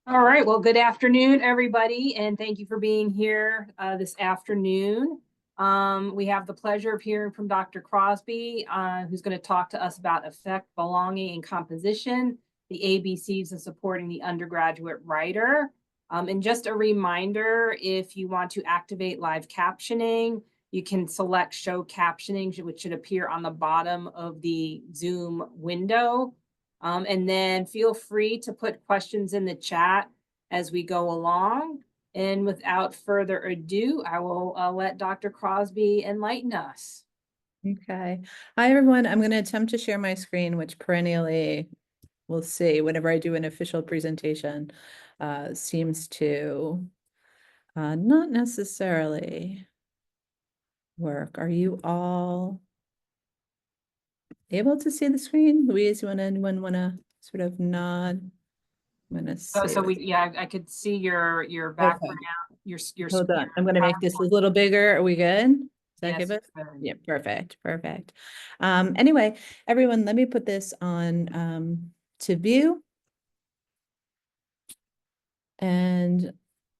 All right, well, good afternoon, everybody, and thank you for being here this afternoon. We have the pleasure of hearing from Dr. Crosby, who's going to talk to us about affect, belonging, and composition, the ABCs of supporting the undergraduate writer. And just a reminder, if you want to activate live captioning, you can select show captioning, which should appear on the bottom of the Zoom window. And then feel free to put questions in the chat as we go along. And without further ado, I will let Dr. Crosby enlighten us. Okay. Hi, everyone. I'm going to attempt to share my screen, which perennially we'll see whenever I do an official presentation, seems to not necessarily work. Are you all able to see the screen? Louise, anyone want to sort of nod? I'm going to see. So I could see your background, your Hold screen. on. I'm going to make this a little bigger. Are we good? Does that give Yes, us? Yeah, perfect. Perfect. Anyway, everyone, let me put this on to view. And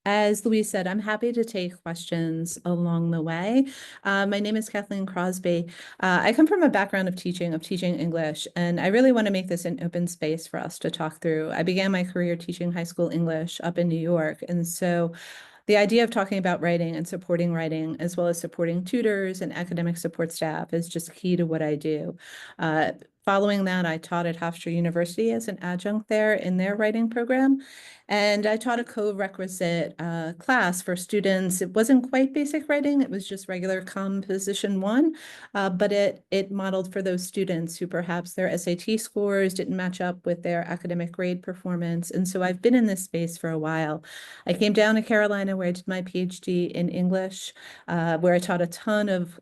as Louise said, I'm happy to take questions along the way. My name is Kathleen Crosby. I come from a background of teaching English, and I really want to make this an open space for us to talk through. I began my career teaching high school English up in New York, and so the idea of talking about writing and supporting writing, as well as supporting tutors and academic support staff, is just key to what I do. Following that, I taught at Hofstra University as an adjunct there in their writing program. And I taught a co-requisite class for students. It wasn't quite basic writing, it was just regular composition one, but it modeled for those students who perhaps their SAT scores didn't match up with their academic grade performance. And so I've been in this space for a while. I came down to Carolina where I did my PhD in English, where I taught a ton of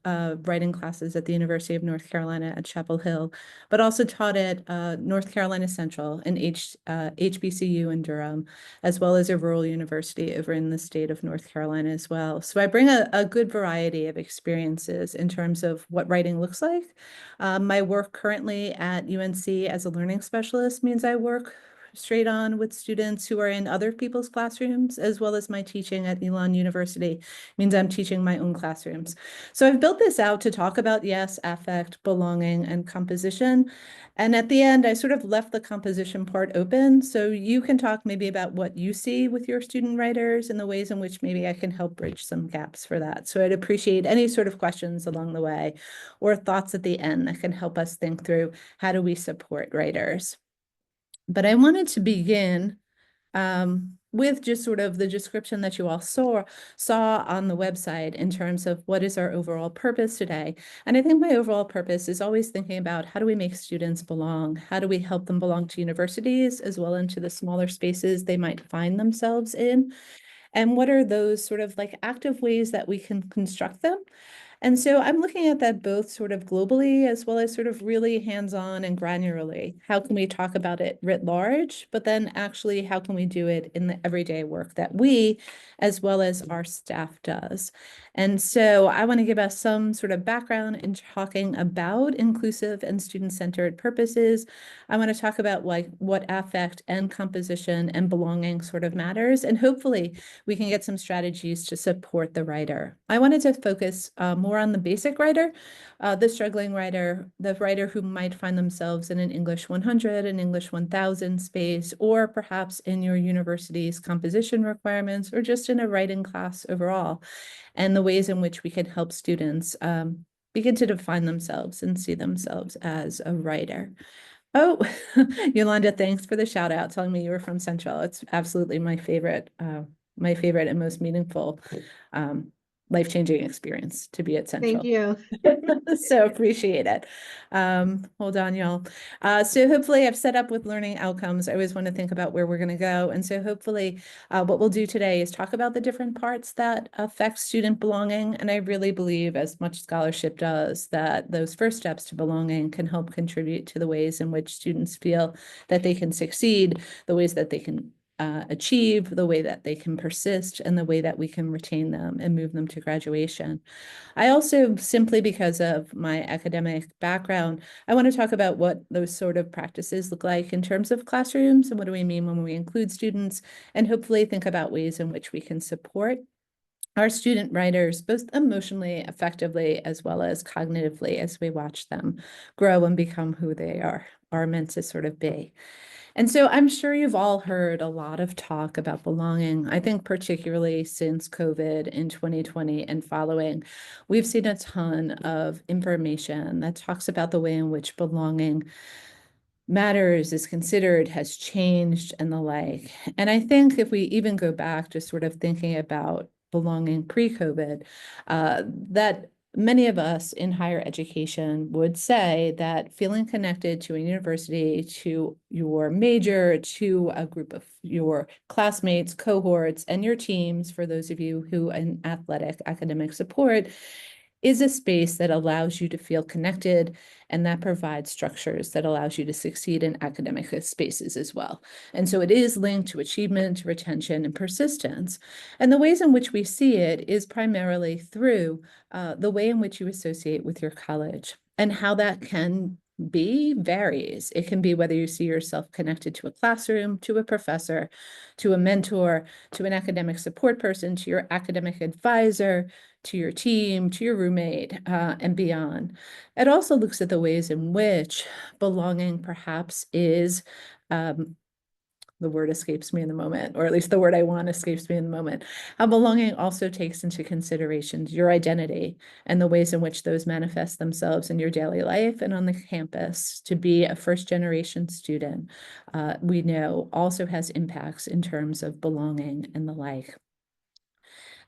writing classes at the University of North Carolina at Chapel Hill, but also taught at North Carolina Central and HBCU in Durham, as well as a rural university over in the state of North Carolina as well. So I bring a good variety of experiences in terms of what writing looks like. My work currently at UNC as a learning specialist means I work straight on with students who are in other people's classrooms, as well as my teaching at Elon University means I'm teaching my own classrooms. So I've built this out to talk about, yes, affect, belonging, and composition. And at the end, I sort of left the composition part open. So you can talk maybe about what you see with your student writers and the ways in which maybe I can help bridge some gaps for that. So I'd appreciate any sort of questions along the way or thoughts at the end that can help us think through how do we support writers. But I wanted to begin with just sort of the description that you all saw on the website in terms of what is our overall purpose today. And I think my overall purpose is always thinking about how do we make students belong? How do we help them belong to universities as well into the smaller spaces they might find themselves in? And what are those sort of like active ways that we can construct them? And so I'm looking at that both sort of globally as well as sort of really hands-on and granularly. How can we talk about it writ large, but then actually how can we do it in the everyday work that we, as well as our staff does? And so I want to give us some sort of background in talking about inclusive and student-centered purposes. I want to talk about like what affect and composition and belonging sort of matters. And hopefully we can get some strategies to support the writer. I wanted to focus more on the basic writer, the struggling writer, the writer who might find themselves in an English 100, an English 1000 space, or perhaps in your university's composition requirements, or just in a writing class overall, and the ways in which we can help students begin to define themselves and see themselves as a writer. Oh, Yolanda, thanks for the shout out telling me you were from Central. It's absolutely my favorite and most meaningful life-changing experience to be at Central. Thank you. So appreciate it. Hold on, y'all. So hopefully I've set up with learning outcomes. I always want to think about where we're going to go. And so hopefully what we'll do today is talk about the different parts that affect student belonging. And I really believe, as much scholarship does, that those first steps to belonging can help contribute to the ways in which students feel that they can succeed, the ways that they can achieve, the way that they can persist, and the way that we can retain them and move them to graduation. I also, simply because of my academic background, I want to talk about what those sort of practices look like in terms of classrooms and what do we mean when we include students, and hopefully think about ways in which we can support our student writers, both emotionally, effectively, as well as cognitively, as we watch them grow and become who they are meant to sort of be. And so I'm sure you've all heard a lot of talk about belonging. I think particularly since COVID in 2020 and following, we've seen a ton of information that talks about the way in which belonging matters, is considered, has changed, and the like. And I think if we even go back to sort of thinking about belonging pre-COVID, that many of us in higher education would say that feeling connected to a university, to your major, to a group of your classmates, cohorts, and your teams, for those of you who in athletic academic support, is a space that allows you to feel connected and that provides structures that allows you to succeed in academic spaces as well. And so it is linked to achievement, retention, and persistence. And the ways in which we see it is primarily through the way in which you associate with your college, and how that can be varies. It can be whether you see yourself connected to a classroom, to a professor, to a mentor, to an academic support person, to your academic advisor, to your team, to your roommate, and beyond. It also looks at the ways in which belonging perhaps is, the word escapes me in the moment, or at least the word I want escapes me in the moment. How belonging also takes into consideration your identity and the ways in which those manifest themselves in your daily life and on the campus. To be a first-generation student, we know also has impacts in terms of belonging and the like.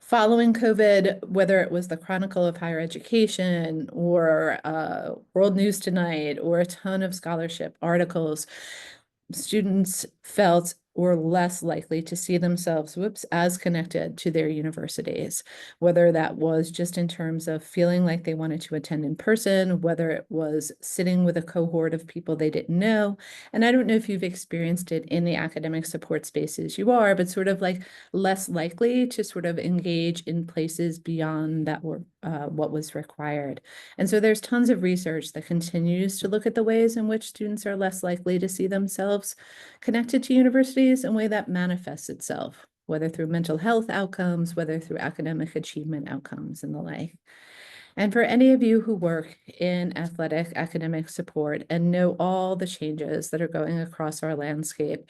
Following COVID, whether it was the Chronicle of Higher Education or World News Tonight or a ton of scholarship articles, students felt were less likely to see themselves, as connected to their universities, whether that was just in terms of feeling like they wanted to attend in person, whether it was sitting with a cohort of people they didn't know. And I don't know if you've experienced it in the academic support spaces you are, but sort of like less likely to sort of engage in places beyond that were what was required. And so there's tons of research that continues to look at the ways in which students are less likely to see themselves connected to universities in a way that manifests itself, whether through mental health outcomes, whether through academic achievement outcomes, and the like. And for any of you who work in athletic academic support and know all the changes that are going across our landscape,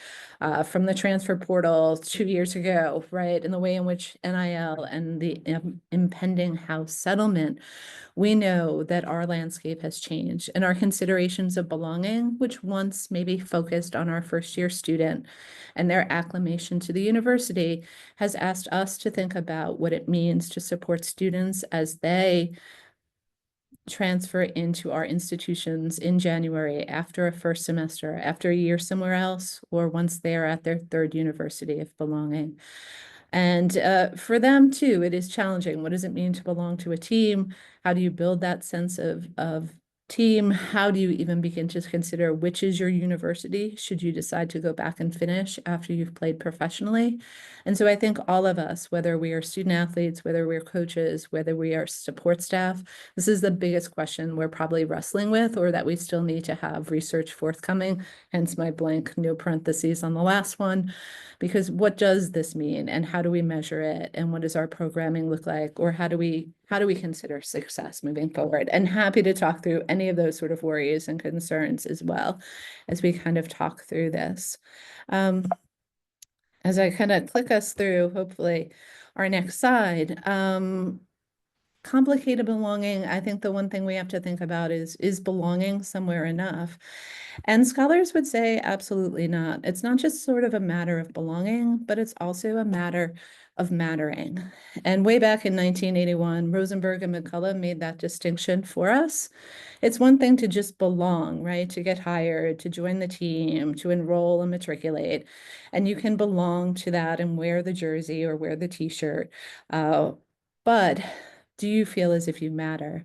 from the transfer portal 2 years ago, right, and the way in which NIL and the impending House settlement, we know that our landscape has changed, and our considerations of belonging, which once maybe focused on our first-year student and their acclimation to the university, has asked us to think about what it means to support students as they transfer into our institutions in January after a first semester, after a year somewhere else, or once they are at their third university of belonging. And for them too, it is challenging. What does it mean to belong to a team? How do you build that sense of team? How do you even begin to consider which is your university should you decide to go back and finish after you've played professionally? And so I think all of us, whether we are student athletes, whether we're coaches, whether we are support staff, this is the biggest question we're probably wrestling with, or that we still need to have research forthcoming, hence my blank, no parentheses on the last one. Because what does this mean, and how do we measure it, and what does our programming look like, or how do we consider success moving forward? And happy to talk through any of those sort of worries and concerns as well as we kind of talk through this. As I kind of click us through, hopefully, our next slide. Complicated belonging, I think the one thing we have to think about is belonging somewhere enough? And scholars would say absolutely not. It's not just sort of a matter of belonging, but it's also a matter of mattering. And way back in 1981, Rosenberg and McCullough made that distinction for us. It's one thing to just belong, right? To get hired, to join the team, to enroll and matriculate. And you can belong to that and wear the jersey or wear the t-shirt. But Do you feel as if you matter?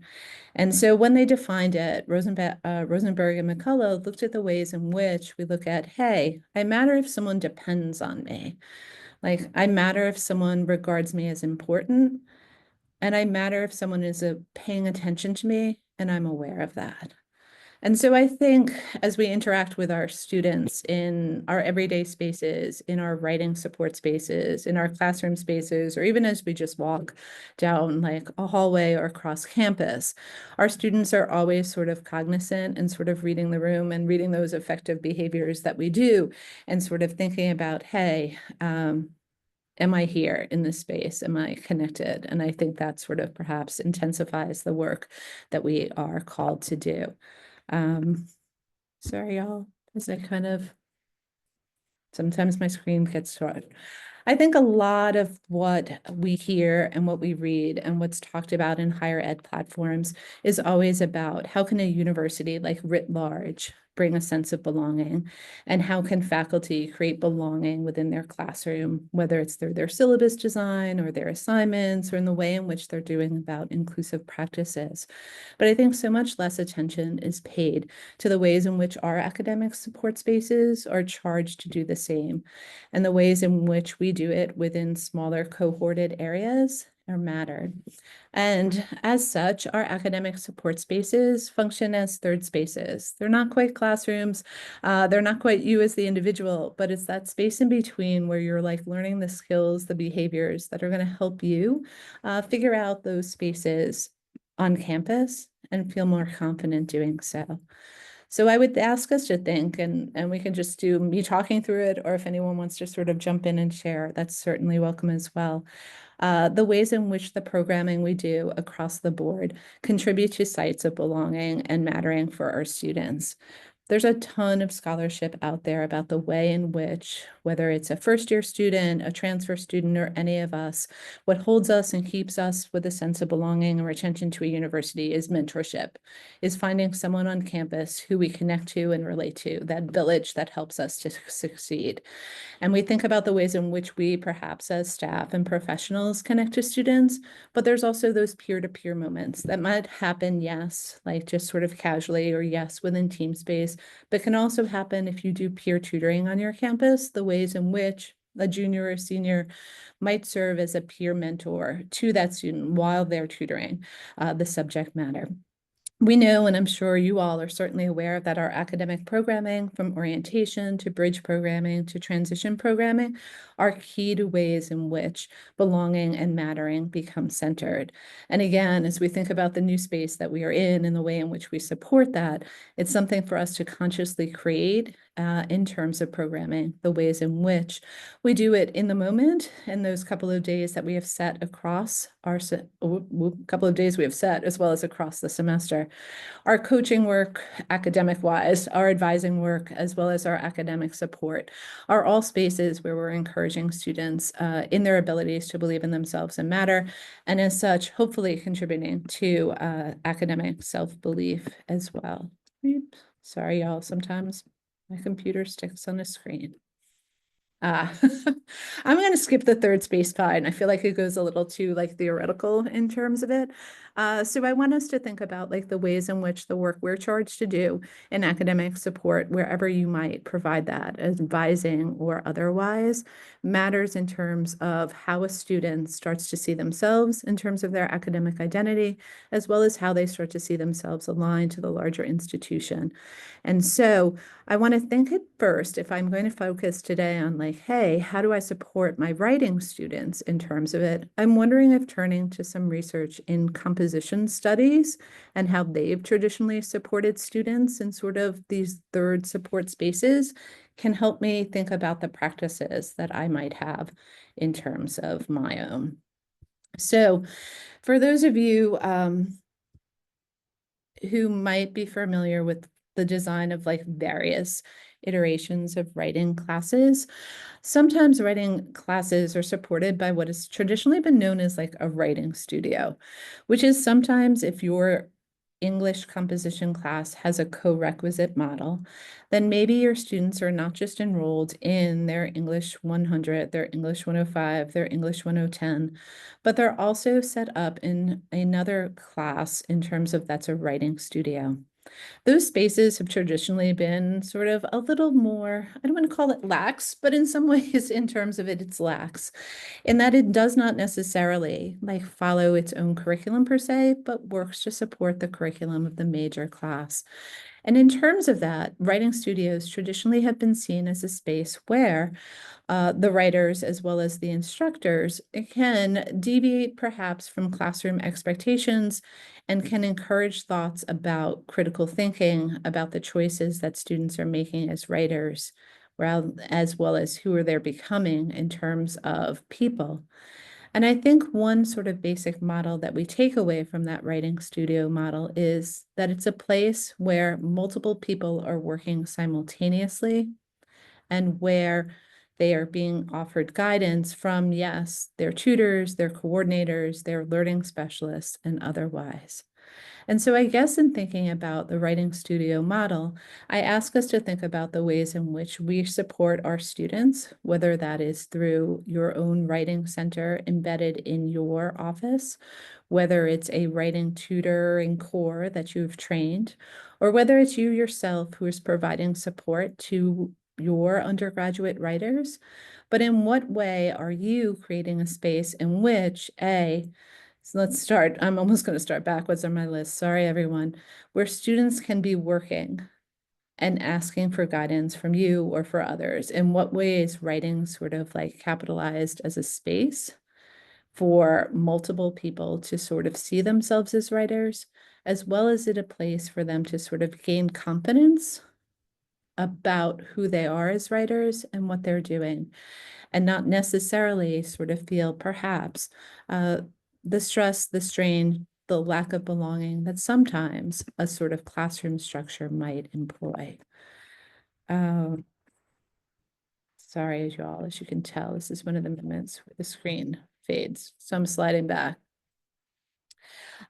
And so when they defined it, Rosenberg and McCullough looked at the ways in which we look at, hey, I matter if someone depends on me. Like, I matter if someone regards me as important, and I matter if someone is paying attention to me, and I'm aware of that. And so I think as we interact with our students in our everyday spaces, in our writing support spaces, in our classroom spaces, or even as we just walk down like a hallway or across campus, our students are always sort of cognizant and sort of reading the room and reading those effective behaviors that we do and sort of thinking about, hey, am I here in this space? Am I connected? And I think that sort of perhaps intensifies the work that we are called to do. Sorry, y'all, as I kind of, sometimes my screen gets short. I think a lot of what we hear and what we read and what's talked about in higher ed platforms is always about how can a university, like writ large, bring a sense of belonging, and how can faculty create belonging within their classroom, whether it's through their syllabus design or their assignments or in the way in which they're doing about inclusive practices. But I think so much less attention is paid to the ways in which our academic support spaces are charged to do the same, and the ways in which we do it within smaller cohorted areas are mattered. And as such, our academic support spaces function as third spaces. They're not quite classrooms. They're not quite you as the individual, but it's that space in between where you're like learning the skills, the behaviors that are going to help you figure out those spaces on campus and feel more confident doing so. So I would ask us to think, and we can just do me talking through it, or if anyone wants to sort of jump in and share, that's certainly welcome as well. The ways in which the programming we do across the board contribute to sites of belonging and mattering for our students. There's a ton of scholarship out there about the way in which, whether it's a first-year student, a transfer student, or any of us, what holds us and keeps us with a sense of belonging and retention to a university is mentorship, is finding someone on campus who we connect to and relate to, that village that helps us to succeed. And we think about the ways in which we, perhaps as staff and professionals, connect to students, but there's also those peer-to-peer moments that might happen, yes, like just sort of casually, or yes, within team space, but can also happen if you do peer tutoring on your campus, the ways in which a junior or senior might serve as a peer mentor to that student while they're tutoring the subject matter. We know, and I'm sure you all are certainly aware, that our academic programming, from orientation to bridge programming to transition programming, are key to ways in which belonging and mattering become centered. And again, as we think about the new space that we are in and the way in which we support that, it's something for us to consciously create in terms of programming, the ways in which we do it in the moment and those couple of days that we have set across our couple of days we have set, as well as across the semester. Our coaching work, academic wise, our advising work, as well as our academic support are all spaces where we're encouraging students in their abilities to believe in themselves and matter, and as such, hopefully contributing to academic self-belief as well. Oops. Sorry, y'all, sometimes my computer sticks on the screen. I'm going to skip the third space fine. I feel like it goes a little too like theoretical in terms of it. So I want us to think about like the ways in which the work we're charged to do in academic support, wherever you might provide that, advising or otherwise, matters in terms of how a student starts to see themselves in terms of their academic identity, as well as how they start to see themselves aligned to the larger institution. And so I want to think at first, if I'm going to focus today on like, hey, how do I support my writing students in terms of it? I'm wondering if turning to some research in composition studies and how they've traditionally supported students in sort of these third support spaces can help me think about the practices that I might have in terms of my own. So for those of you who might be familiar with the design of like various iterations of writing classes, sometimes writing classes are supported by what has traditionally been known as like a writing studio, which is sometimes if you're English composition class has a co-requisite model, then maybe your students are not just enrolled in their English 100, their English 105, their English 110, but they're also set up in another class in terms of that's a writing studio. Those spaces have traditionally been sort of a little more, I don't want to call it lax, but in some ways, in terms of it, it's lax, in that it does not necessarily like follow its own curriculum per se, but works to support the curriculum of the major class. And in terms of that, writing studios traditionally have been seen as a space where the writers as well as the instructors can deviate perhaps from classroom expectations and can encourage thoughts about critical thinking, about the choices that students are making as writers, as well as who are they becoming in terms of people. And I think one sort of basic model that we take away from that writing studio model is that it's a place where multiple people are working simultaneously and where they are being offered guidance from, yes, their tutors, their coordinators, their learning specialists, and otherwise. And so I guess in thinking about the writing studio model, I ask us to think about the ways in which we support our students, whether that is through your own writing center embedded in your office, whether it's a writing tutor and core that you've trained, or whether it's you yourself who is providing support to your undergraduate writers. But in what way are you creating a space in which, so let's start, I'm almost going to start backwards on my list. Sorry, everyone. Where students can be working and asking for guidance from you or for others. In what way is writing sort of like capitalized as a space for multiple people to sort of see themselves as writers, as well as it a place for them to sort of gain confidence about who they are as writers and what they're doing, and not necessarily sort of feel perhaps the stress, the strain, the lack of belonging that sometimes a sort of classroom structure might employ. Sorry, as you can tell, this is one of the moments where the screen fades, so I'm sliding back.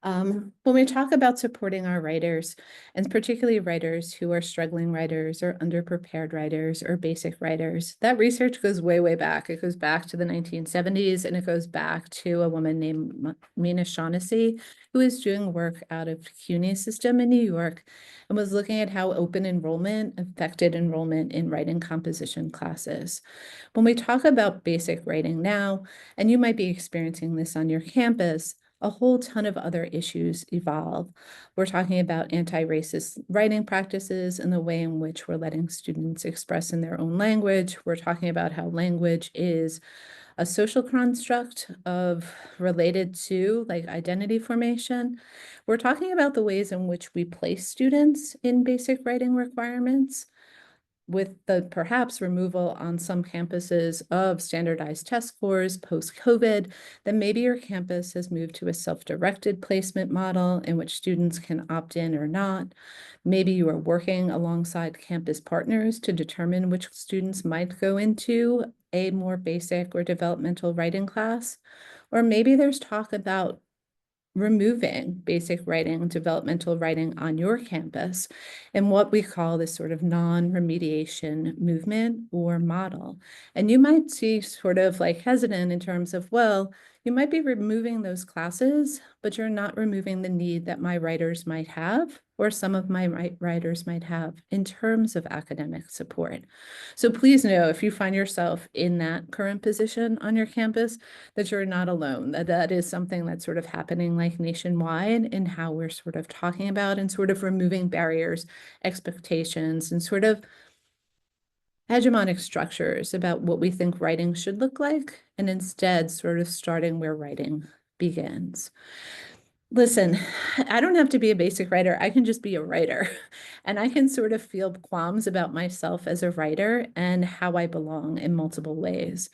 When we talk about supporting our writers, and particularly writers who are struggling writers or underprepared writers or basic writers, that research goes way, way back. It goes back to the 1970s, and it goes back to a woman named Mina Shaughnessy, who is doing work out of CUNY system in New York and was looking at how open enrollment affected enrollment in writing composition classes. When we talk about basic writing now, and you might be experiencing this on your campus, a whole ton of other issues evolve. We're talking about anti-racist writing practices and the way in which we're letting students express in their own language. We're talking about how language is a social construct of related to like identity formation. We're talking about the ways in which we place students in basic writing requirements, with the perhaps removal on some campuses of standardized test scores post-COVID, then maybe your campus has moved to a self-directed placement model in which students can opt in or not. Maybe you are working alongside campus partners to determine which students might go into a more basic or developmental writing class. Or maybe there's talk about removing basic writing, developmental writing on your campus and what we call this sort of non-remediation movement or model. And you might see sort of like hesitant in terms of, well, you might be removing those classes, but you're not removing the need that my writers might have, or some of my writers might have in terms of academic support. So please know if you find yourself in that current position on your campus, that you're not alone, that is something that's sort of happening like nationwide in how we're sort of talking about and sort of removing barriers, expectations, and sort of hegemonic structures about what we think writing should look like, and instead sort of starting where writing begins. Listen, I don't have to be a basic writer. I can just be a writer. And I can sort of feel qualms about myself as a writer and how I belong in multiple ways.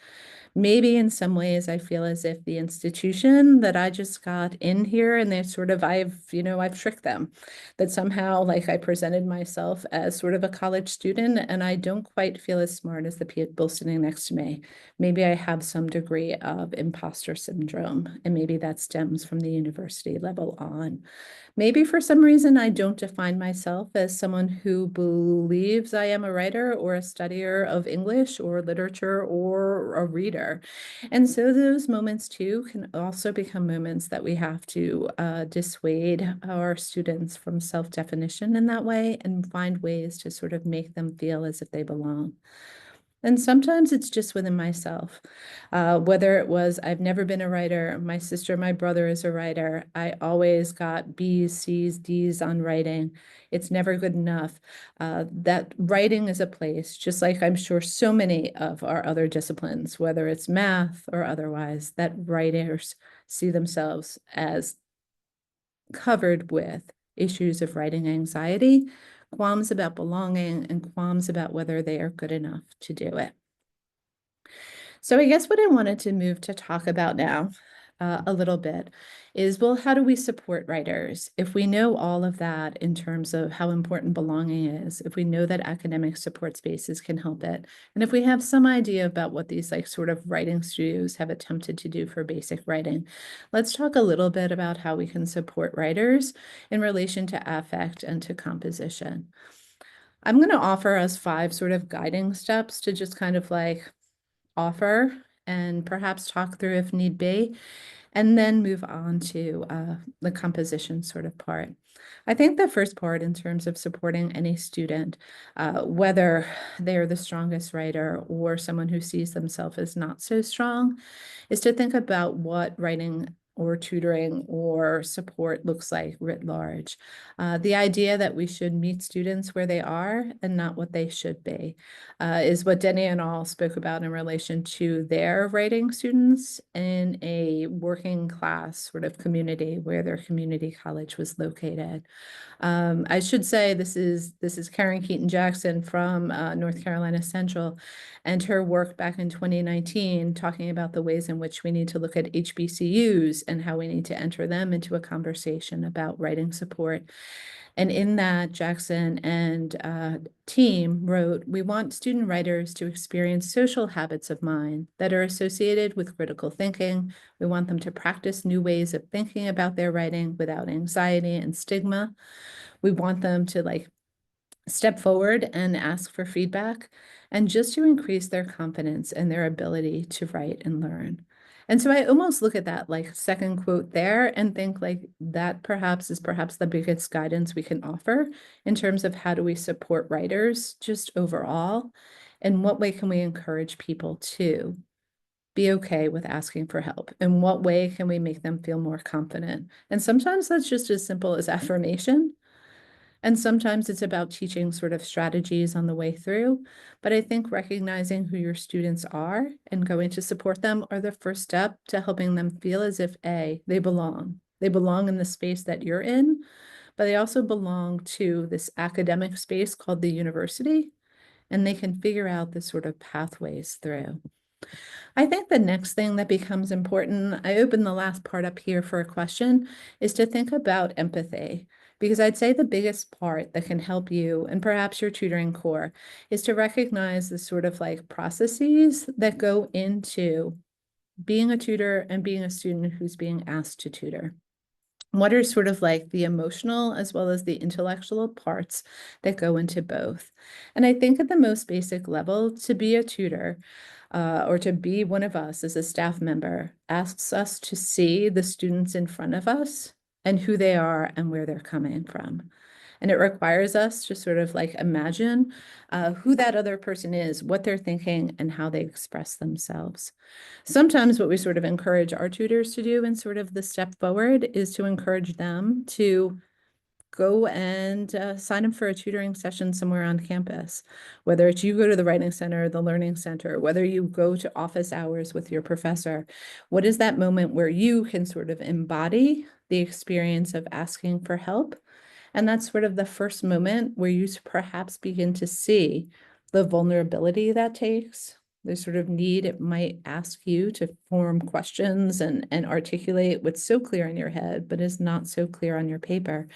Maybe in some ways I feel as if the institution that I just got in here and they sort of, I've tricked them, that somehow like I presented myself as sort of a college student and I don't quite feel as smart as the people sitting next to me. Maybe I have some degree of imposter syndrome and maybe that stems from the university level on. Maybe for some reason I don't define myself as someone who believes I am a writer or a studier of English or literature or a reader. And so those moments too can also become moments that we have to dissuade our students from self-definition in that way and find ways to sort of make them feel as if they belong. And sometimes it's just within myself. Whether it was, I've never been a writer, my sister, my brother is a writer. I always got B's, C's, D's on writing. It's never good enough. That writing is a place, just like I'm sure so many of our other disciplines, whether it's math or otherwise, that writers see themselves as covered with issues of writing anxiety, qualms about belonging, and qualms about whether they are good enough to do it. So I guess what I wanted to move to talk about now a little bit is, well, how do we support writers? If we know all of that in terms of how important belonging is, if we know that academic support spaces can help it, and if we have some idea about what these like sort of writing studios have attempted to do for basic writing, let's talk a little bit about how we can support writers in relation to affect and to composition. I'm going to offer us 5 sort of guiding steps to just kind of like offer and perhaps talk through if need be, and then move on to the composition sort of part. I think the first part in terms of supporting any student, whether they are the strongest writer or someone who sees themselves as not so strong, is to think about what writing or tutoring or support looks like writ large. The idea that we should meet students where they are and not what they should be is what Denny and all spoke about in relation to their writing students in a working class sort of community where their community college was located. I should say this is Karen Keaton Jackson from North Carolina Central, and her work back in 2019 talking about the ways in which we need to look at HBCUs and how we need to enter them into a conversation about writing support. And in that, Jackson and team wrote, "We want student writers to experience social habits of mind that are associated with critical thinking. We want them to practice new ways of thinking about their writing without anxiety and stigma. We want them to like step forward and ask for feedback, and just to increase their confidence and their ability to write and learn." And so I almost look at that like second quote there and think like that perhaps is the biggest guidance we can offer in terms of how do we support writers just overall, and what way can we encourage people to be okay with asking for help? In what way can we make them feel more confident? And sometimes that's just as simple as affirmation. And sometimes it's about teaching sort of strategies on the way through. But I think recognizing who your students are and going to support them are the first step to helping them feel as if A, they belong. They belong in the space that you're in, but they also belong to this academic space called the university, and they can figure out the sort of pathways through. I think the next thing that becomes important, I opened the last part up here for a question, is to think about empathy. Because I'd say the biggest part that can help you and perhaps your tutoring core is to recognize the sort of like processes that go into being a tutor and being a student who's being asked to tutor. What are sort of like the emotional as well as the intellectual parts that go into both? And I think at the most basic level, to be a tutor or to be one of us as a staff member asks us to see the students in front of us and who they are and where they're coming from. And it requires us to sort of like imagine who that other person is, what they're thinking, and how they express themselves. Sometimes what we sort of encourage our tutors to do in sort of the step forward is to encourage them to go and sign up for a tutoring session somewhere on campus, whether it's you go to the writing center, the learning center, whether you go to office hours with your professor. What is that moment where you can sort of embody the experience of asking for help? And that's sort of the first moment where you perhaps begin to see the vulnerability that takes, the sort of need it might ask you to form questions and articulate what's so clear in your head, but is not so clear on your paper.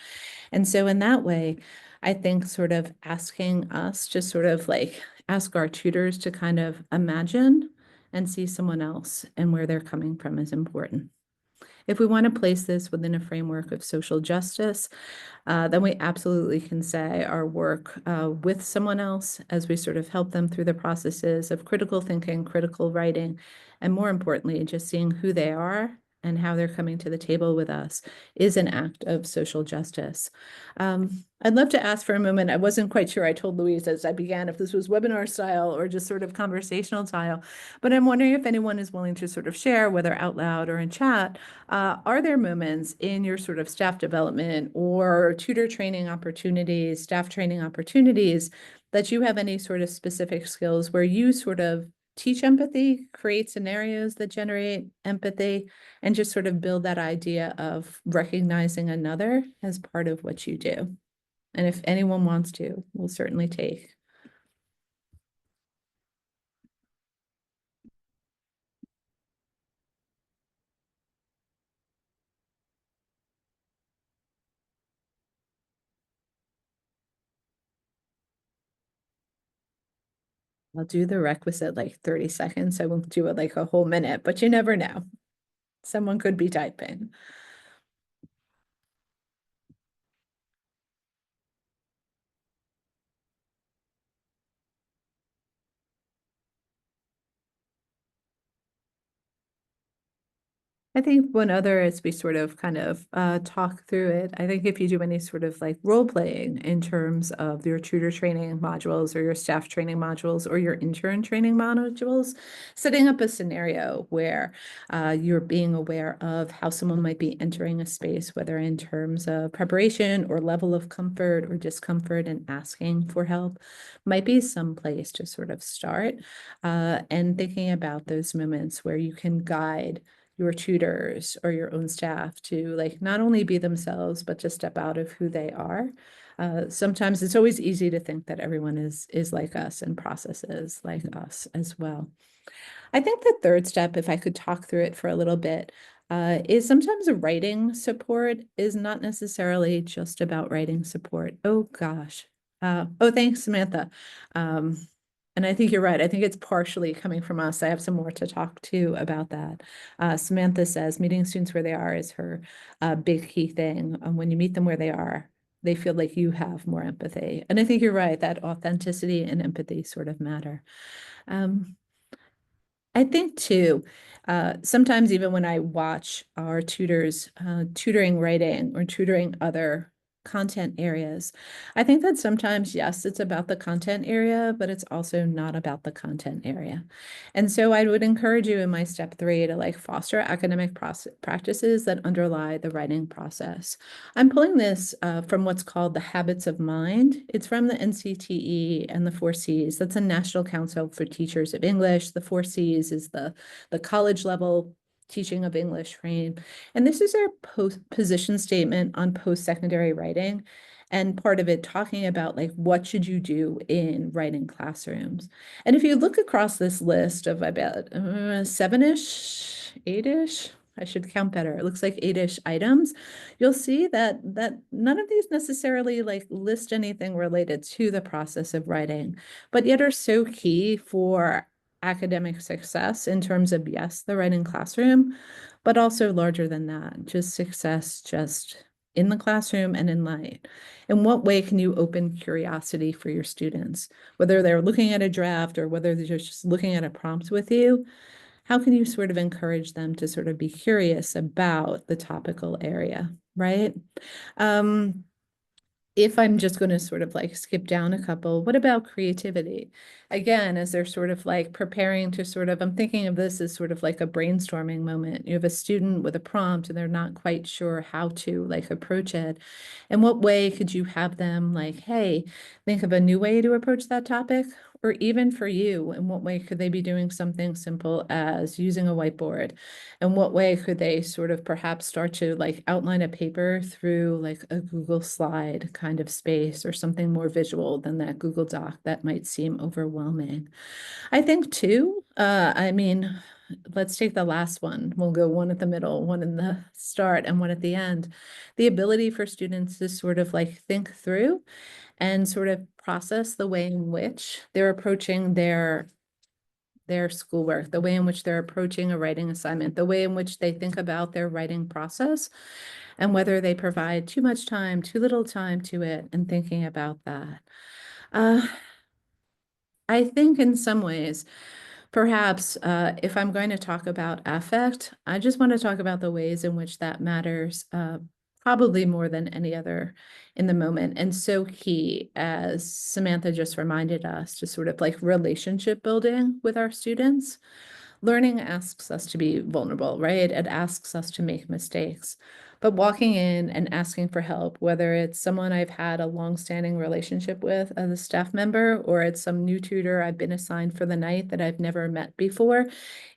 And so in that way, I think sort of asking us to sort of like ask our tutors to kind of imagine and see someone else and where they're coming from is important. If we want to place this within a framework of social justice, then we absolutely can say our work with someone else as we sort of help them through the processes of critical thinking, critical writing, and more importantly, just seeing who they are and how they're coming to the table with us is an act of social justice. I'd love to ask for a moment. I wasn't quite sure. I told Louise as I began if this was webinar style or just sort of conversational style, but I'm wondering if anyone is willing to sort of share, whether out loud or in chat, are there moments in your sort of staff development or tutor training opportunities, staff training opportunities, that you have any sort of specific skills where you sort of teach empathy, create scenarios that generate empathy, and just sort of build that idea of recognizing another as part of what you do? And if anyone wants to, we'll certainly take. I'll do the requisite like 30 seconds. I won't do it like a whole minute, but you never know. Someone could be typing. I think one other, as we sort of kind of talk through it, I think if you do any sort of like role playing in terms of your tutor training modules or your staff training modules or your intern training modules, setting up a scenario where you're being aware of how someone might be entering a space, whether in terms of preparation or level of comfort or discomfort and asking for help, might be some place to sort of start and thinking about those moments where you can guide your tutors or your own staff to like not only be themselves, but to step out of who they are. Sometimes it's always easy to think that everyone is like us and processes like us as well. I think the third step, if I could talk through it for a little bit, is sometimes a writing support is not necessarily just about writing support. Oh gosh. Oh, thanks, Samantha. And I think you're right. I think it's partially coming from us. I have some more to talk to about that. Samantha says meeting students where they are is her big key thing. When you meet them where they are, they feel like you have more empathy. And I think you're right, that authenticity and empathy sort of matter. I think too, sometimes even when I watch our tutors tutoring writing or tutoring other content areas, I think that sometimes, yes, it's about the content area, but it's also not about the content area. And so I would encourage you in my step 3 to like foster academic practices that underlie the writing process. I'm pulling this from what's called the Habits of Mind. It's from the NCTE and the 4Cs. That's a National Council for Teachers of English. The 4Cs is the college level teaching of English frame. And this is our position statement on post-secondary writing. And part of it talking about like, what should you do in writing classrooms? And if you look across this list of, I bet, 7-ish, 8-ish, I should count better. It looks like 8-ish items. You'll see that none of these necessarily like list anything related to the process of writing, but yet are so key for academic success in terms of, yes, the writing classroom, but also larger than that, just success just in the classroom and in life. In what way can you open curiosity for your students, whether they're looking at a draft or whether they're just looking at a prompt with you? How can you sort of encourage them to sort of be curious about the topical area, right? If I'm just going to sort of like skip down a couple, what about creativity? Again, as they're sort of like preparing to sort of, I'm thinking of this as sort of like a brainstorming moment. You have a student with a prompt and they're not quite sure how to like approach it. In what way could you have them like, hey, think of a new way to approach that topic? Or even for you, in what way could they be doing something simple as using a whiteboard? In what way could they sort of perhaps start to like outline a paper through like a Google slide kind of space or something more visual than that Google Doc that might seem overwhelming? I think too, I mean, let's take the last one. We'll go one at the middle, one in the start, and one at the end. The ability for students to sort of like think through and sort of process the way in which they're approaching their their schoolwork, the way in which they're approaching a writing assignment, the way in which they think about their writing process, and whether they provide too much time, too little time to it, and thinking about that. I think in some ways, perhaps if I'm going to talk about affect, I just want to talk about the ways in which that matters, probably more than any other in the moment. And so key, as Samantha just reminded us, to sort of like relationship building with our students. Learning asks us to be vulnerable, right? It asks us to make mistakes. But walking in and asking for help, whether it's someone I've had a longstanding relationship with as a staff member, or it's some new tutor I've been assigned for the night that I've never met before,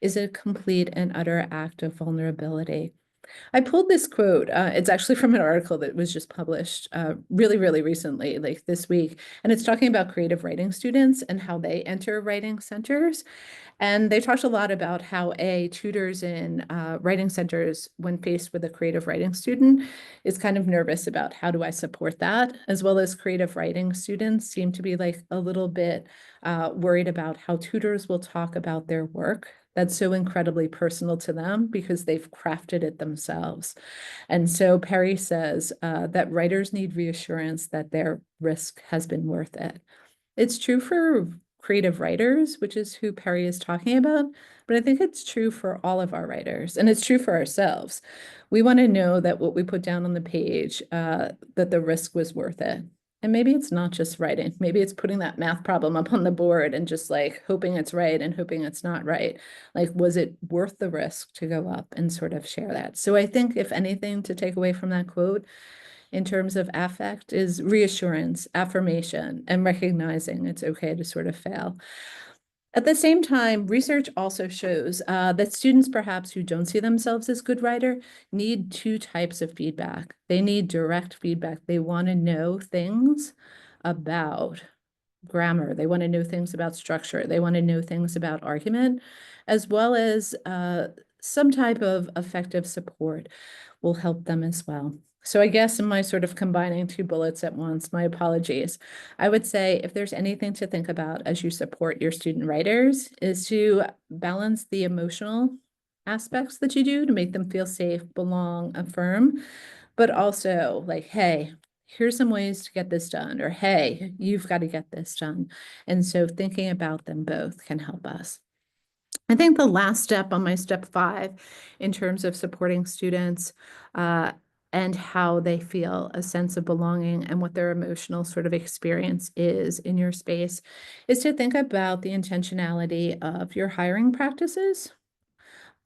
is a complete and utter act of vulnerability. I pulled this quote. It's actually from an article that was just published really, really recently, like this week. And it's talking about creative writing students and how they enter writing centers. And they talked a lot about how tutors in writing centers, when faced with a creative writing student, is kind of nervous about how do I support that, as well as creative writing students seem to be like a little bit worried about how tutors will talk about their work that's so incredibly personal to them because they've crafted it themselves. And so Perry says that writers need reassurance that their risk has been worth it. It's true for creative writers, which is who Perry is talking about, but I think it's true for all of our writers, and it's true for ourselves. We want to know that what we put down on the page, that the risk was worth it. And maybe it's not just writing. Maybe it's putting that math problem up on the board and just like hoping it's right and hoping it's not right. Like, was it worth the risk to go up and sort of share that? So I think if anything to take away from that quote in terms of affect is reassurance, affirmation, and recognizing it's okay to sort of fail. At the same time, research also shows that students perhaps who don't see themselves as good writer need two types of feedback. They need direct feedback. They want to know things about grammar. They want to know things about structure. They want to know things about argument, as well as some type of effective support will help them as well. So I guess in my sort of combining two bullets at once, my apologies. I would say if there's anything to think about as you support your student writers is to balance the emotional aspects that you do to make them feel safe, belong, affirm, but also like, hey, here's some ways to get this done, or hey, you've got to get this done. And so thinking about them both can help us. I think the last step on my step 5 in terms of supporting students and how they feel a sense of belonging and what their emotional sort of experience is in your space is to think about the intentionality of your hiring practices.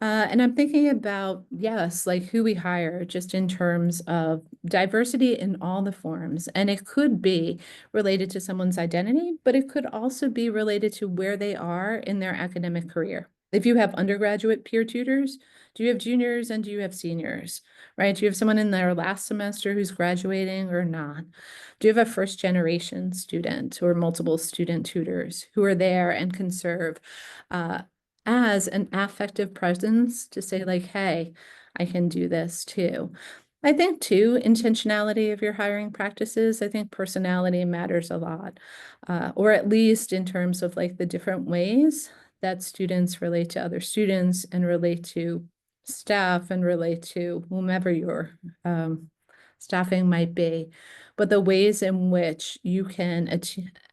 And I'm thinking about, yes, like who we hire just in terms of diversity in all the forms. And it could be related to someone's identity, but it could also be related to where they are in their academic career. If you have undergraduate peer tutors, do you have juniors and do you have seniors, right? Do you have someone in their last semester who's graduating or not? Do you have a first generation student or multiple student tutors who are there and can serve as an affective presence to say like, hey, I can do this too. I think too, intentionality of your hiring practices, I think personality matters a lot, or at least in terms of like the different ways that students relate to other students and relate to staff and relate to whomever your staffing might be, but the ways in which you can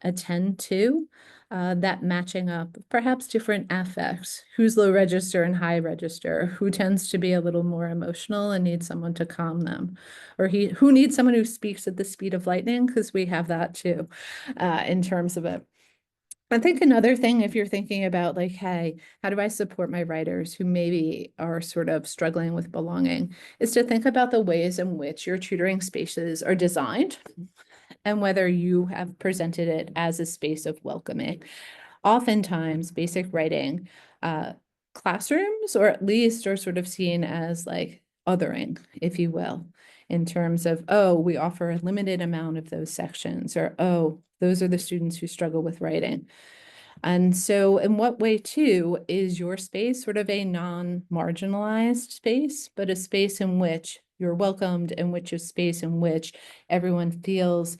attend to that matching up, perhaps different affects, who's low register and high register, who tends to be a little more emotional and needs someone to calm them, or who needs someone who speaks at the speed of lightning, because we have that too in terms of it. I think another thing, if you're thinking about like, hey, how do I support my writers who maybe are sort of struggling with belonging, is to think about the ways in which your tutoring spaces are designed and whether you have presented it as a space of welcoming. Oftentimes, basic writing classrooms, or at least are sort of seen as like othering, if you will, in terms of, oh, we offer a limited amount of those sections, or, oh, those are the students who struggle with writing. And so in what way too is your space sort of a non-marginalized space, but a space in which you're welcomed, and which is space in which everyone feels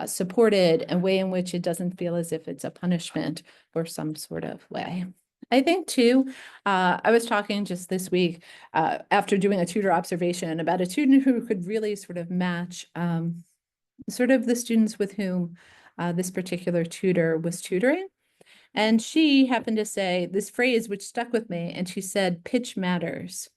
supported, a way in which it doesn't feel as if it's a punishment or some sort of way. I think too, I was talking just this week, after doing a tutor observation about a student who could really sort of match, sort of the students with whom, this particular tutor was tutoring. And she happened to say this phrase, which stuck with me, and she said, pitch matters.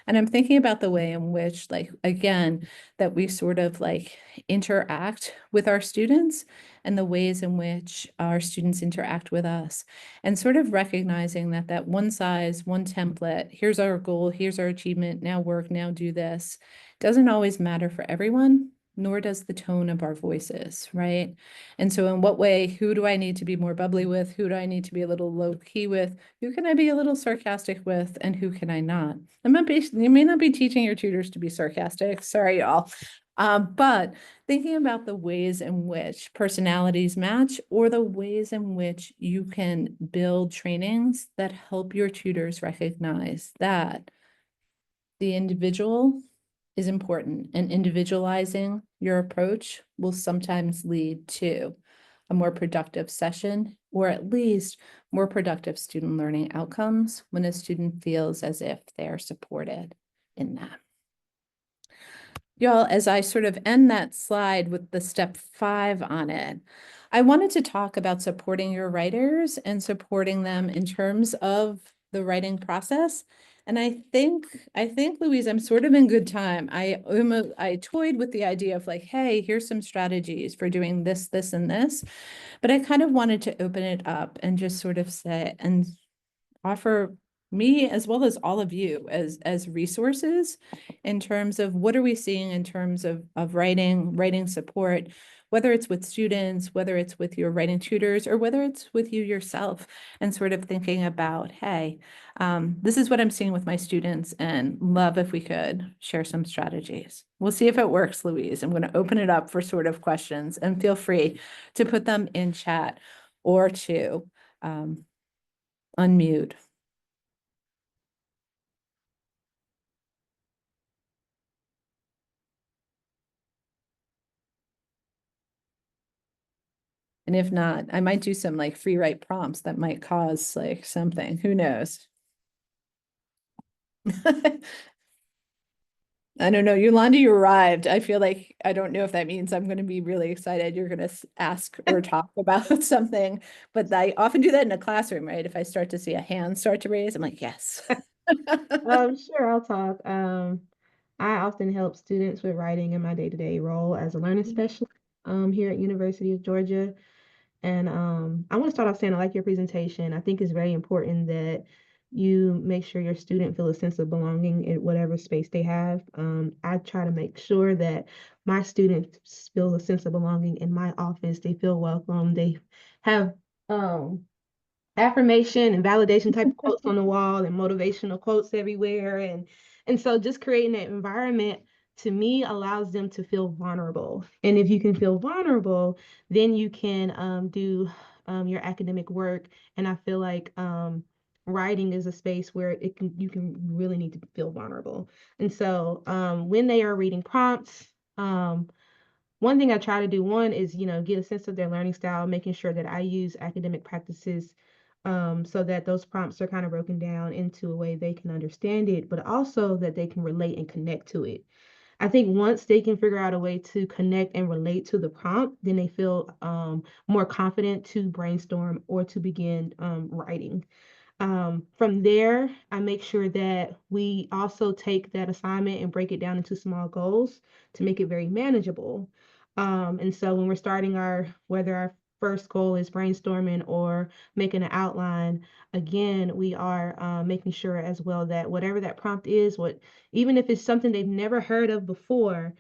And I'm thinking about the way in which, like, again, that we sort of like interact with our students and the ways in which our students interact with us, and sort of recognizing that that one size, one template, here's our goal, here's our achievement, now work, now do this, doesn't always matter for everyone, nor does the tone of our voices, right? And so in what way, who do I need to be more bubbly with? Who do I need to be a little low key with? Who can I be a little sarcastic with? And who can I not? You may not be teaching your tutors to be sarcastic. Sorry, y'all. But thinking about the ways in which personalities match, or the ways in which you can build trainings that help your tutors recognize that the individual is important, and individualizing your approach will sometimes lead to a more productive session, or at least more productive student learning outcomes when a student feels as if they are supported in that. Y'all, as I sort of end that slide with the step 5 on it, I wanted to talk about supporting your writers and supporting them in terms of the writing process. And I think, Louise, I'm sort of in good time. I toyed with the idea of like, hey, here's some strategies for doing this, this, and this. But I kind of wanted to open it up and just sort of say and offer me as well as all of you as resources in terms of what are we seeing in terms of writing support, whether it's with students, whether it's with your writing tutors, or whether it's with you yourself, and sort of thinking about, hey, this is what I'm seeing with my students, and love if we could share some strategies. We'll see if it works, Louise. I'm going to open it up for sort of questions, and feel free to put them in chat or to unmute. And if not, I might do some like free write prompts that might cause like something, who knows? I don't know, Yolanda, you arrived. I feel like, I don't know if that means I'm going to be really excited. You're going to ask or talk about something, but I often do that in a classroom, right? If I start to see a hand start to raise, I'm like, yes. Sure, I'll talk. I often help students with writing in my day-to-day role as a learning specialist here at University of Georgia. And I want to start off saying I like your presentation. I think it's very important that you make sure your student feel a sense of belonging in whatever space they have. I try to make sure that my students feel a sense of belonging in my office. They feel welcome. They have affirmation and validation type of quotes on the wall and motivational quotes everywhere, and so just creating that environment to me allows them to feel vulnerable. And if you can feel vulnerable, then you can do your academic work. And I feel like writing is a space where you can really need to feel vulnerable. And so when they are reading prompts, one thing I try to do, one is, get a sense of their learning style, making sure that I use academic practices so that those prompts are kind of broken down into a way they can understand it, but also that they can relate and connect to it. I think once they can figure out a way to connect and relate to the prompt, then they feel more confident to brainstorm or to begin writing. From there, I make sure that we also take that assignment and break it down into small goals to make it very manageable. And so when we're starting whether our first goal is brainstorming or making an outline, again, we are making sure as well that whatever that prompt is, even if it's something they've never heard of before,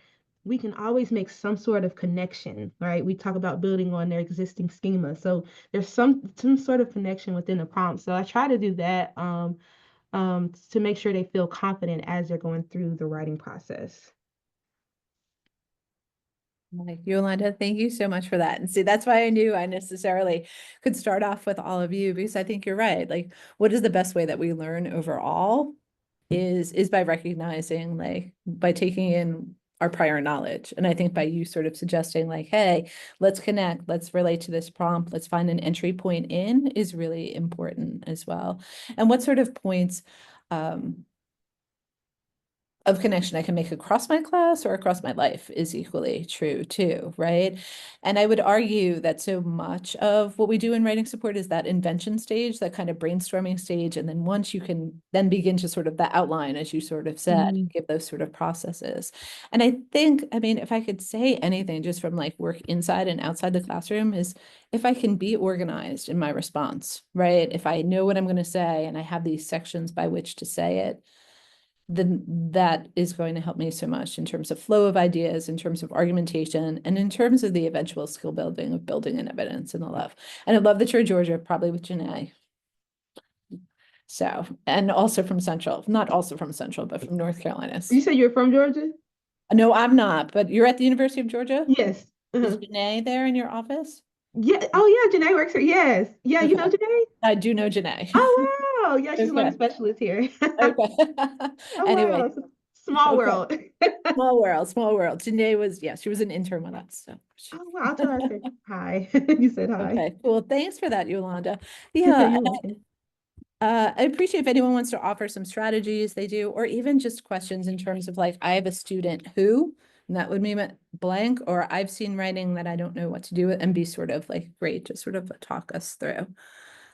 we can always make some sort of connection, right? We talk about building on their existing schema. So there's some sort of connection within the prompt. So I try to do that to make sure they feel confident as they're going through the writing process. Like, Yolanda, thank you so much for that. And see, that's why I knew I necessarily could start off with all of you, because I think you're right. Like, what is the best way that we learn overall is by recognizing, like, by taking in our prior knowledge. And I think by you sort of suggesting like, hey, let's connect, let's relate to this prompt, let's find an entry point in is really important as well. And what sort of points of connection I can make across my class or across my life is equally true too, right? And I would argue that so much of what we do in writing support is that invention stage, that kind of brainstorming stage. And then once you can then begin to sort of the outline, as you sort of said, give those sort of processes. And I think, I mean, if I could say anything just from like work inside and outside the classroom is if I can be organized in my response, right? If I know what I'm going to say and I have these sections by which to say it, then that is going to help me so much in terms of flow of ideas, in terms of argumentation, and in terms of the eventual skill building of building in evidence and the love. And I love that you're Georgia, probably with Janae. So, and also from Central, not also from Central, but from North Carolina. You said you're from Georgia? No, I'm not, but you're at the University of Georgia? Yes. Is Janae there in your office? Yeah. Oh, yeah. Janae works here. Yes. Yeah. You know Okay. Janae? I do know Janae. Oh, wow. Yeah. She's one of the Okay. specialists here. Okay. Oh, Anyway, wow. Small okay. world. Small world, small world. Janae was, yeah, she was an intern with us. So Oh, wow. I'll tell her I said hi. You said hi. okay, cool. Thanks for that, Yolanda. Yeah, You're and welcome. I appreciate if anyone wants to offer some strategies they do, or even just questions in terms of like, I have a student who, and that would mean blank, or I've seen writing that I don't know what to do with, and be sort of like great to sort of talk us through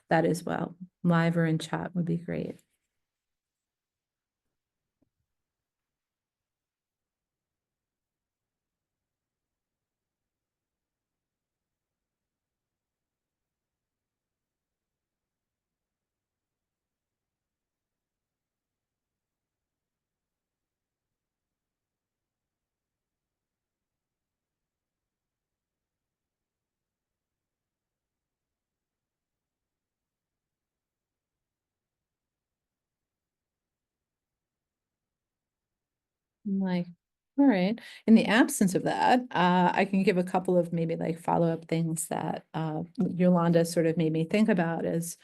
that as well. Live or in chat would be great. I'm like, all right. In the absence of that, I can give a couple of maybe like follow-up things that Yolanda sort of made me think about as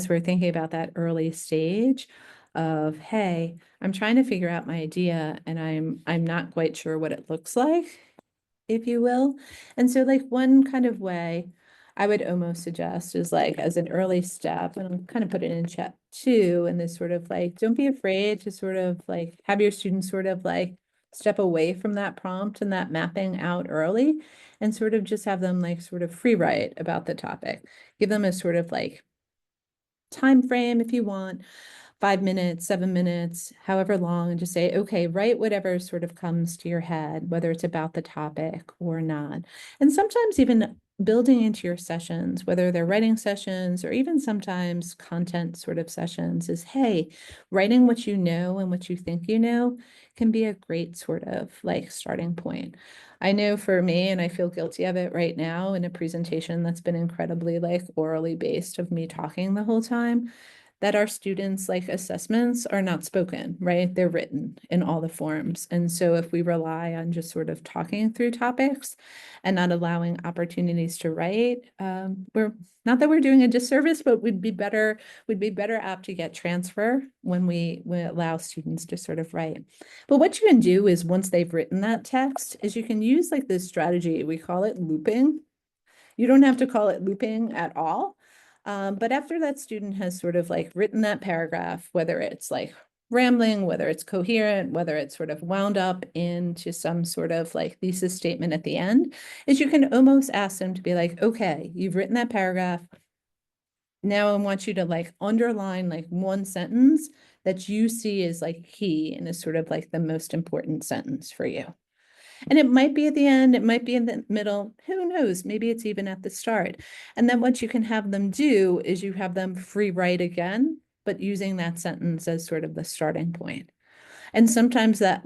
we're thinking about that early stage of, hey, I'm trying to figure out my idea and I'm not quite sure what it looks like, if you will. And so like one kind of way I would almost suggest is like as an early step, and I'm kind of put it in chat too, and this sort of like, don't be afraid to sort of like have your students sort of like step away from that prompt and that mapping out early and sort of just have them like sort of free write about the topic. Give them a sort of like time frame if you want, 5 minutes, 7 minutes, however long, and just say, okay, write whatever sort of comes to your head, whether it's about the topic or not. And sometimes even building into your sessions, whether they're writing sessions or even sometimes content sort of sessions, is, hey, writing what you know and what you think you know can be a great sort of like starting point. I know for me, and I feel guilty of it right now in a presentation that's been incredibly like orally based of me talking the whole time, that our students' like assessments are not spoken, right? They're written in all the forms. And so if we rely on just sort of talking through topics and not allowing opportunities to write, we're not that we're doing a disservice, but we'd be better apt to get transfer when we allow students to sort of write. But what you can do is once they've written that text is you can use like this strategy, we call it looping. You don't have to call it looping at all. But after that student has sort of like written that paragraph, whether it's like rambling, whether it's coherent, whether it's sort of wound up into some sort of like thesis statement at the end, is you can almost ask them to be like, okay, you've written that paragraph. Now I want you to like underline like one sentence that you see as like key and is sort of like the most important sentence for you. And it might be at the end, it might be in the middle, who knows? Maybe it's even at the start. And then what you can have them do is you have them free write again, but using that sentence as sort of the starting point. And sometimes that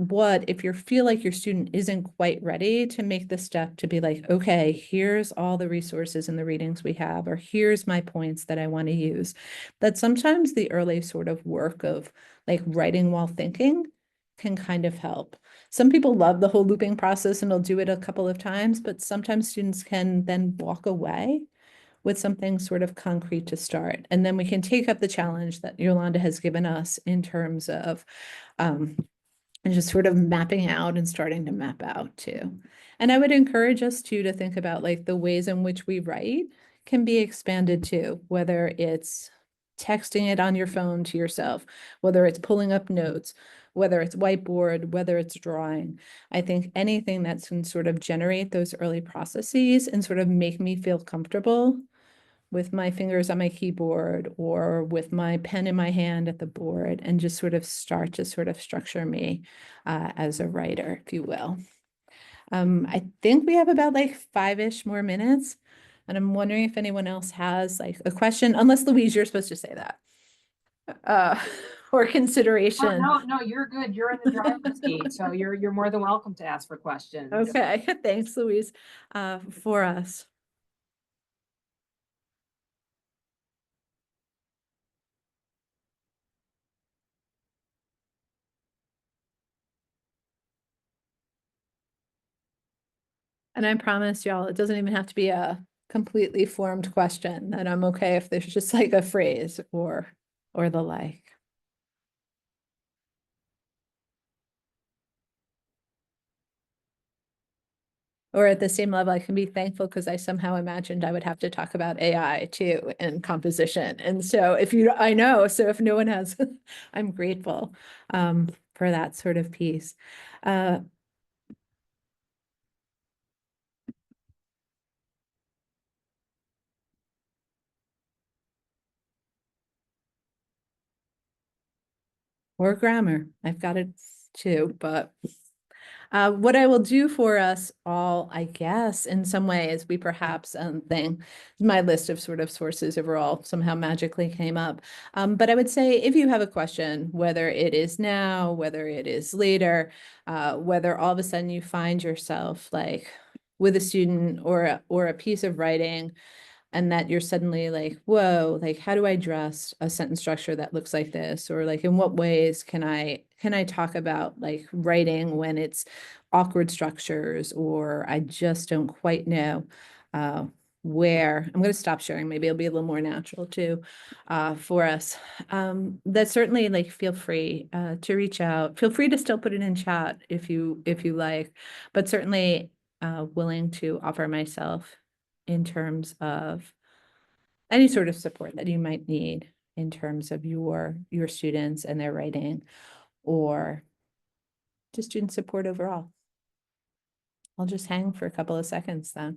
if you feel like your student isn't quite ready to make the step to be like, okay, here's all the resources and the readings we have, or here's my points that I want to use, that sometimes the early sort of work of like writing while thinking can kind of help. Some people love the whole looping process and they'll do it a couple of times, but sometimes students can then walk away with something sort of concrete to start. And then we can take up the challenge that Yolanda has given us in terms of and just sort of mapping out and starting to map out too. And I would encourage us too to think about like the ways in which we write can be expanded too, whether it's texting it on your phone to yourself, whether it's pulling up notes, whether it's whiteboard, whether it's drawing. I think anything that can sort of generate those early processes and sort of make me feel comfortable with my fingers on my keyboard or with my pen in my hand at the board and just sort of start to sort of structure me as a writer, if you will. I think we have about like 5-ish more minutes. And I'm wondering if anyone else has like a question, unless Louise, you're supposed to say that. Or Oh, consideration. no, you're good. You're in the driver's seat, so you're more than welcome to ask for questions. Okay, thanks, Louise, for us. And I promise y'all, it doesn't even have to be a completely formed question, and I'm okay if there's just like a phrase or the like. Or at the same level, I can be thankful because I somehow imagined I would have to talk about AI too and composition. And so I know, so if no one has, I'm grateful for that sort of piece. Or grammar. I've got it too, but what I will do for us all, I guess, in some ways, we perhaps think my list of sort of sources overall somehow magically came up. But I would say if you have a question, whether it is now, whether it is later, whether all of a sudden you find yourself like with a student or a piece of writing and that you're suddenly like, whoa, like how do I dress a sentence structure that looks like this? Or like in what ways can I talk about like writing when it's awkward structures or I just don't quite know where. I'm going to stop sharing. Maybe it'll be a little more natural too for us. That certainly like feel free to reach out. Feel free to still put it in chat if you like, but certainly willing to offer myself in terms of any sort of support that you might need in terms of your students and their writing or just student support overall. I'll just hang for a couple of seconds then.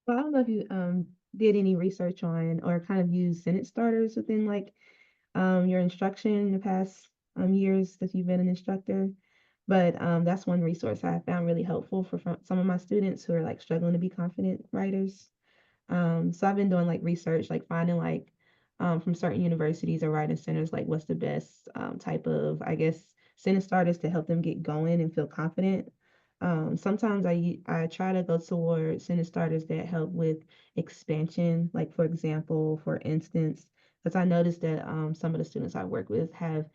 Well, I don't know if you did any research on or kind of use sentence starters within like your instruction in the past years that you've been an instructor. But that's one resource I found really helpful for some of my students who are like struggling to be confident writers. So I've been doing like research, like finding like from certain universities or writing centers, like what's the best type of, I guess, sentence starters to help them get going and feel confident. Sometimes I try to go towards sentence starters that help with expansion, like for example, for instance, because I noticed that some of the students I work with have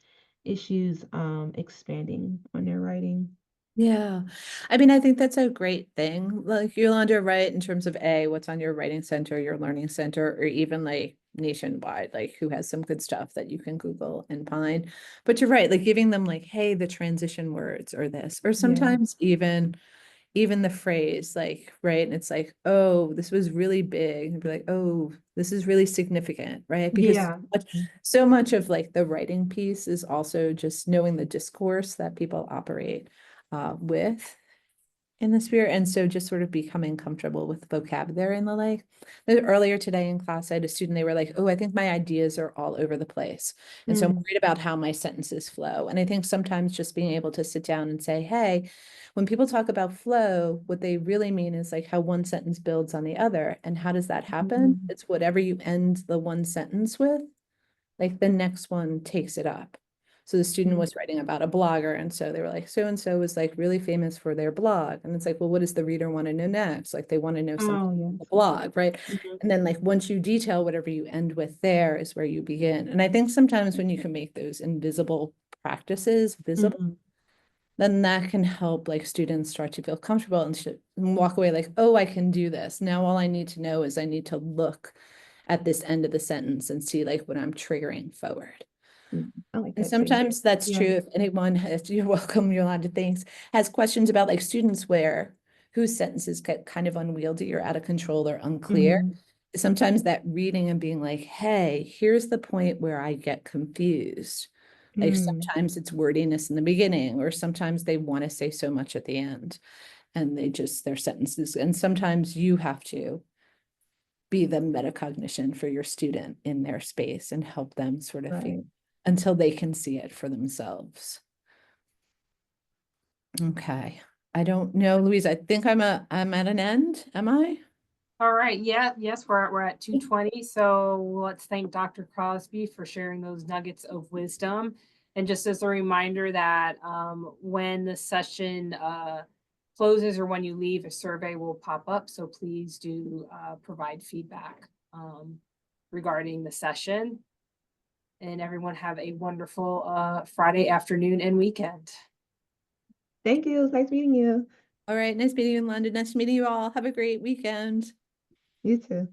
issues expanding on their writing. Yeah, I mean, I think that's a great thing. Like Yolanda, right, in terms of what's on your writing center, your learning center, or even like nationwide, like who has some good stuff that you can Google and find. But you're right, like giving them like, hey, the transition words or this, or Yeah. sometimes even the phrase, like, right, and it's like, oh, this was really big, and be like, oh, this is really significant, right? Because Yeah. so much of like the writing piece is also just knowing the discourse that people operate with in the spirit. And so just sort of becoming comfortable with vocabulary and the like. Earlier today in class, I had a student, they were like, oh, I think my ideas are all over the place. And so I'm worried about how my sentences flow. And I think sometimes just being able to sit down and say, hey, when people talk about flow, what they really mean is like how one sentence builds on the other. And how does that happen? Mhm. It's whatever you end the one sentence with, like the next one takes it up. So the student was writing about a blogger. And so they were like, so-and-so was like really famous for their blog. And it's like, well, what does the reader want to know next? Like they want to know something Oh, about the yes. blog, right? Mhm. And then like once you detail whatever you end with there is where you begin. And I think sometimes when you can make those invisible practices visible, Mhm. then that can help like students start to feel comfortable and walk away like, oh, I can do this. Now all I need to know is I need to look at this end of the sentence and see like what I'm triggering forward. I like And that too. sometimes that's Yeah. true. If anyone has, you're welcome, Yolanda, thanks, has questions about like students whose sentences get kind of unwieldy or out of control or unclear. Mhm. Sometimes that reading and being like, hey, here's the point where I get confused. Like Mm. sometimes it's wordiness in the beginning, or sometimes they want to say so much at the end and their sentences. And sometimes you have to be the metacognition for your student in their space and help them sort of figure Right. until they can see it for themselves. Okay. I don't know, Louise, I think I'm at an end. Am I? All right. Yeah. Yes, we're at 2:20. So let's thank Dr. Crosby for sharing those nuggets of wisdom. And just as a reminder that when the session closes or when you leave, a survey will pop up. So please do provide feedback regarding the session. And everyone have a wonderful Friday afternoon and weekend. Thank you. It was nice meeting you. All right. Nice meeting you in London. Nice meeting you all. Have a great weekend. You too.